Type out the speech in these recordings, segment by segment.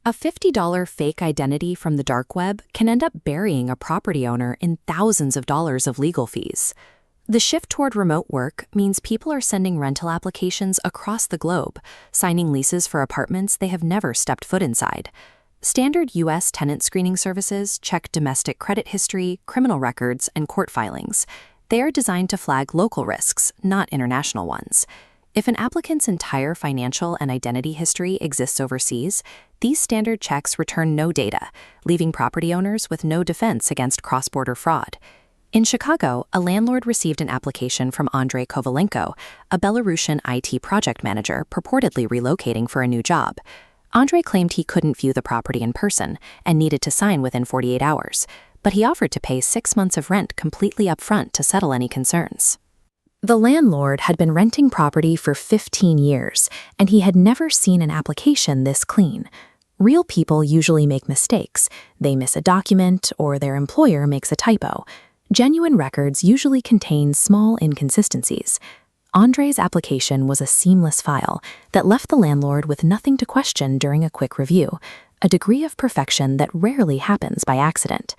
A $50 fake identity from the dark web can end up burying a property owner in thousands of dollars of legal fees. The shift toward remote work means people are sending rental applications across the globe, signing leases for apartments they have never stepped foot inside. Standard U.S. tenant screening services check domestic credit history, criminal records, and court filings. They are designed to flag local risks, not international ones. If an applicant's entire financial and identity history exists overseas, these standard checks return no data, leaving property owners with no defense against cross-border fraud. In Chicago, a landlord received an application from Andrei Kovalenko, a Belarusian IT project manager purportedly relocating for a new job. Andrei claimed he couldn't view the property in person and needed to sign within 48 hours, but he offered to pay 6 months of rent completely upfront to settle any concerns. The landlord had been renting property for 15 years, and he had never seen an application this clean. Real people usually make mistakes. They miss a document, or their employer makes a typo. Genuine records usually contain small inconsistencies. Andrei's application was a seamless file that left the landlord with nothing to question during a quick review, a degree of perfection that rarely happens by accident.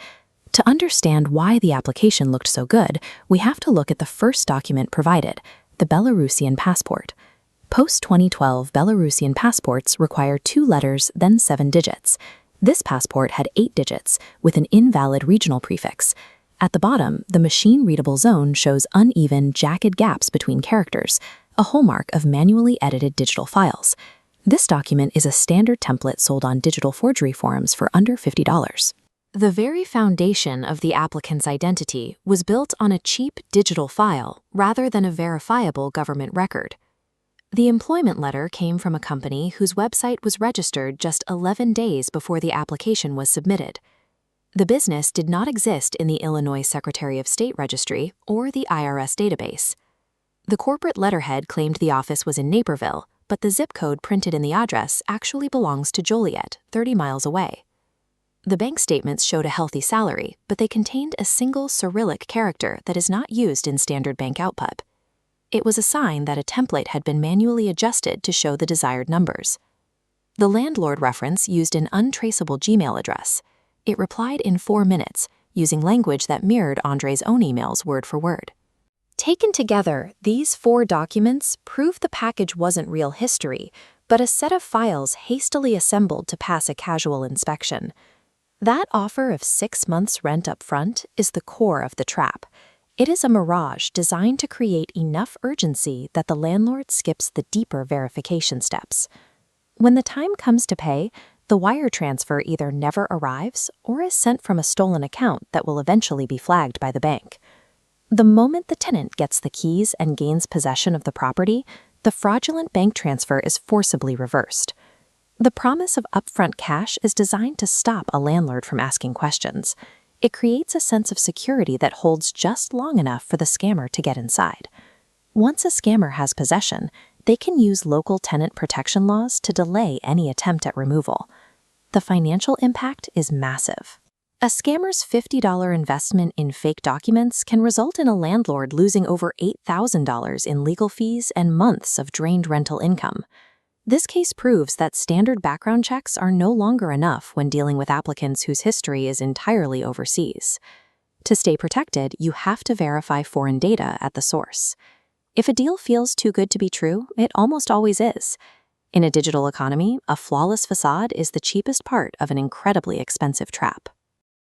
To understand why the application looked so good, we have to look at the first document provided, the Belarusian passport. Post-2012 Belarusian passports require 2 letters, then 7 digits. This passport had 8 digits, with an invalid regional prefix. At the bottom, the machine-readable zone shows uneven, jagged gaps between characters, a hallmark of manually edited digital files. This document is a standard template sold on digital forgery forums for under $50. The very foundation of the applicant's identity was built on a cheap digital file rather than a verifiable government record. The employment letter came from a company whose website was registered just 11 days before the application was submitted. The business did not exist in the Illinois Secretary of State Registry or the IRS database. The corporate letterhead claimed the office was in Naperville, but the zip code printed in the address actually belongs to Joliet, 30 miles away. The bank statements showed a healthy salary, but they contained a single Cyrillic character that is not used in standard bank output. It was a sign that a template had been manually adjusted to show the desired numbers. The landlord reference used an untraceable Gmail address. It replied in 4 minutes, using language that mirrored Andrei's own emails word for word. Taken together, these 4 documents prove the package wasn't real history, but a set of files hastily assembled to pass a casual inspection. That offer of 6 months rent up front is the core of the trap. It is a mirage designed to create enough urgency that the landlord skips the deeper verification steps. When the time comes to pay, the wire transfer either never arrives or is sent from a stolen account that will eventually be flagged by the bank. The moment the tenant gets the keys and gains possession of the property, the fraudulent bank transfer is forcibly reversed. The promise of upfront cash is designed to stop a landlord from asking questions. It creates a sense of security that holds just long enough for the scammer to get inside. Once a scammer has possession, they can use local tenant protection laws to delay any attempt at removal. The financial impact is massive. A scammer's $50 investment in fake documents can result in a landlord losing over $8,000 in legal fees and months of drained rental income. This case proves that standard background checks are no longer enough when dealing with applicants whose history is entirely overseas. To stay protected, you have to verify foreign data at the source. If a deal feels too good to be true, it almost always is. In a digital economy, a flawless facade is the cheapest part of an incredibly expensive trap.